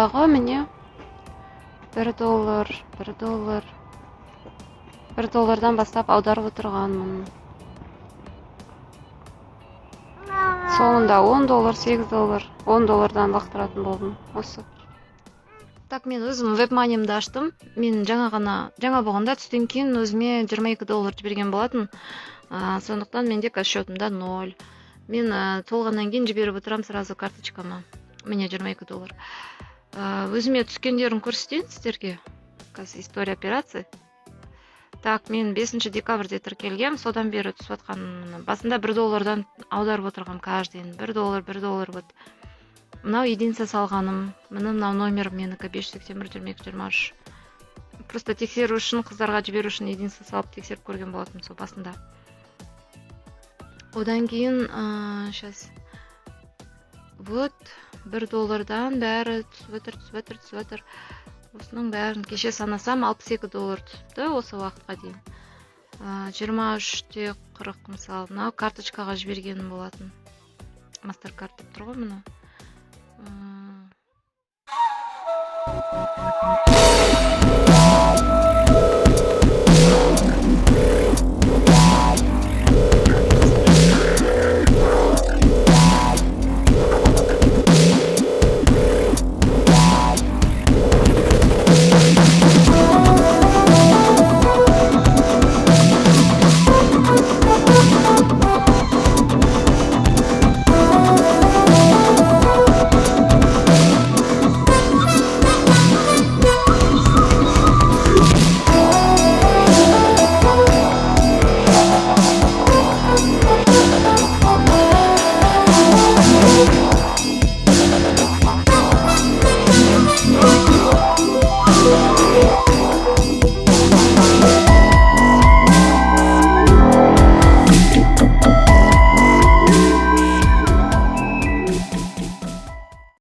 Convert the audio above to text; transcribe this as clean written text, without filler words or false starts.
дагы міне $1, $1 бастап аударып отырғанмын. Соңында $10, $8, $10 лақтыратын болдым. Осы. Так, мен өзім веб-манимді аштым. Мен жаңа болғанда түстен кейін өзіме $22 жіберген болатын. Сондықтан менде қазір счетымда 0. Мен толғаннан кейін жіберіп отырам сразу карточкама. Міне $22. Өзіме түскендерін көрсетейін сіздерге. Қазір история операций. Так, мен 5 декабрьде тіркелгем, содан бері түсіп атқан. Басында $1 аударып отырғам каждыйын. $1 вот. Мынау единица салғаным. Мынау номерім менікі 581-22-23. Просто тексеру үшін, қыздарға жіберу үшін единица салып тексеріп көрген болатым сол басында. Одан кейін, сейчас. Вот, $1 бәрі түсіп отыр. Осының бәрін кеше санасам $62 түсіпті осы уақытқа дейін. 23-те 40 мысалы, мынау карточкаға жібергенім болатын. Мастеркард деп тұр ғой мұны.